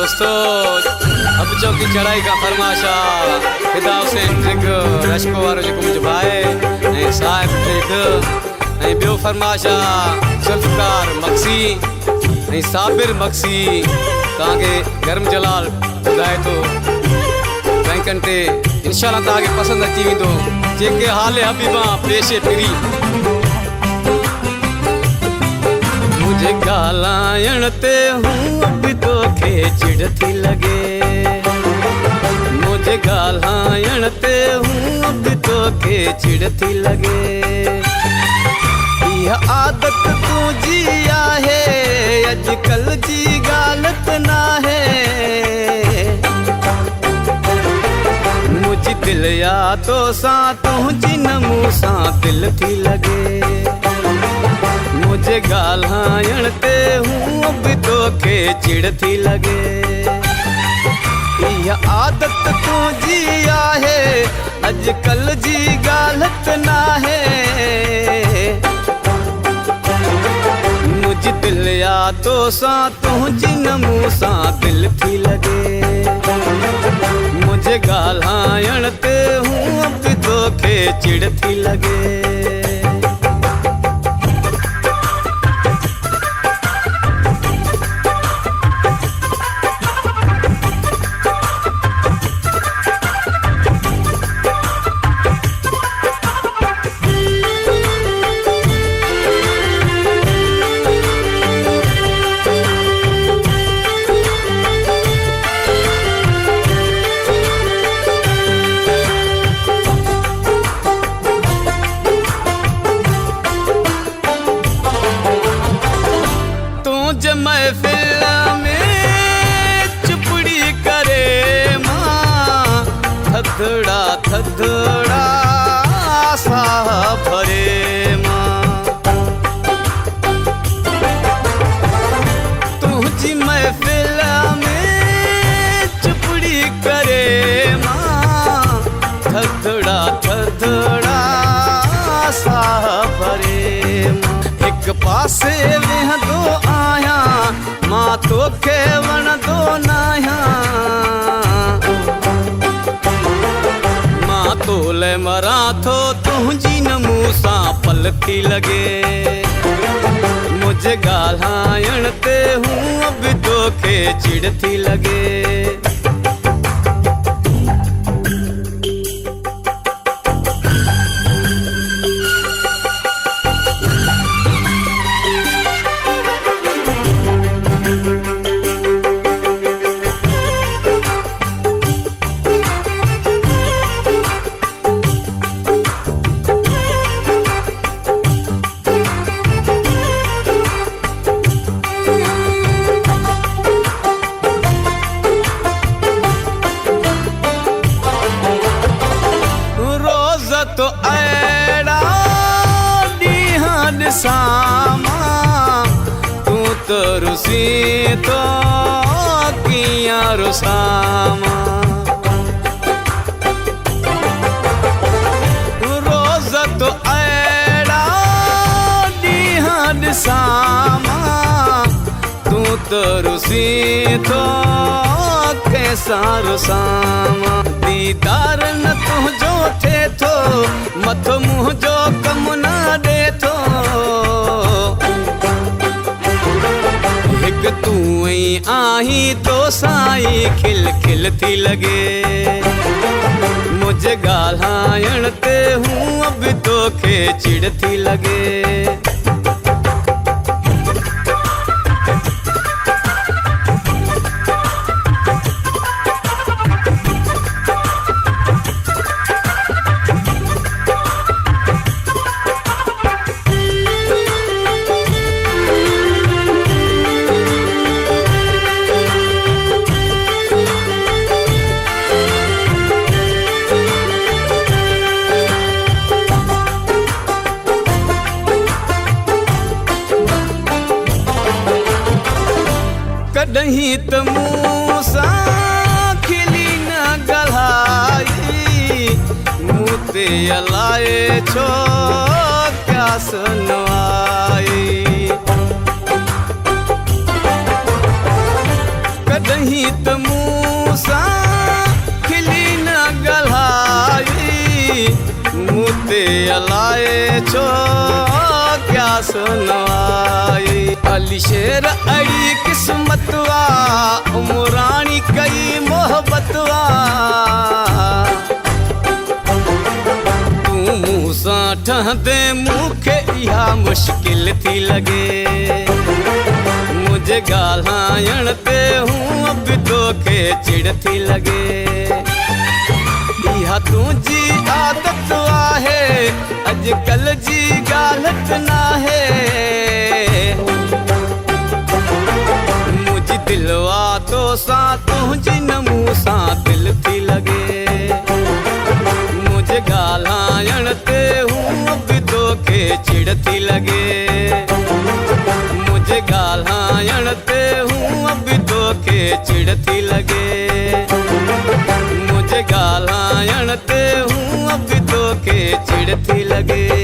दोस्तों अब चौकी चढ़ाई का फरमाशा फिदा हुसैन ट्रिक रशको वारो जो मुझे भाई नहीं साहिब ट्रिक नहीं बियो फरमाशा जुल्फकार मक्सी नहीं साबिर मक्सी ताके गर्म जलाल ॿुधाए तो बैंकन ते इंशाल्लाह ताके पसंद अची वेंदो जेके हाले हबीबा पेशे फिरी मुझे गालायण ते हूँ अब तो खे चिड़ थी लगे मुझे गालायण ते हूँ अब तो खे चिड़ थी लगे यह आदत तुझी आहे अजकल जी गालत ना है मुझे दिल यादों सा तुझी नमू सा दिल थी लगे मुझे गालायण ते हूँ अब तो के चिड़ थी लगे यह आदत तुझी आहे अजकल जी गालत ना है मुझे दिल यादों सा तुझी नमू सा दिल थी लगे मुझे गालायण ते हूँ अब तो के चिड़ थी लगे महफिल में चुपड़ी करे माँ थधड़ा थधड़ा सा भरे माँ तुझी महफिल में चुपड़ी करे माँ थधड़ा थधड़ा सा भरे माँ एक पासे में दो आया मां तो के वन दो नाया मां तो ले मरा थो तुझी नमू सा पल थी लगे मुझे गालायण ते हूँ अब तो के चिड़ थी लगे तो ऐड़ा दीहन सामा तू तो रुसी तो किया रुसामा रोज तो ऐड़ा दीहन सामा तू तो रुसी तो कैसा रुसामा दीदार न तुझो थे थो मथ मुँह जो कम ना दे थो एक तू ही आही तो साई खिल खिल थी लगे मुझे गालायण ते हूँ अब तो के चिड़ थी लगे कहीं तो मुँह सा खिली न गलाई मुँह ते अलाए छो क्या सुनवाई कहीं मीत मूसा खिली न गलाई मुते अलाए छो क्या सुनवाई अली शेर अड़ी किस्मतवा मुरानी कई मोहब्बतवा तू मूसा ठहदे मूंखे इहा मुश्किल थी लगे मुझे गाल्हाइण ते हूँ अब तोखे चिड़ थी लगे इहा तुझी आदत आहे अजकल जी गालत नाहे मुझी दिलवा तो सा तुझी नमू सा दिल थी लगे मुझे गाल्हाइण ते हूँ अब तोखे चिड़ थी लगे मुझे गाल्हाइण ते हूँ अब तोखे चिड़ थी लगे मुझे गाल्हाइण ते हूँ अब तोखे चिड़ थी लगे।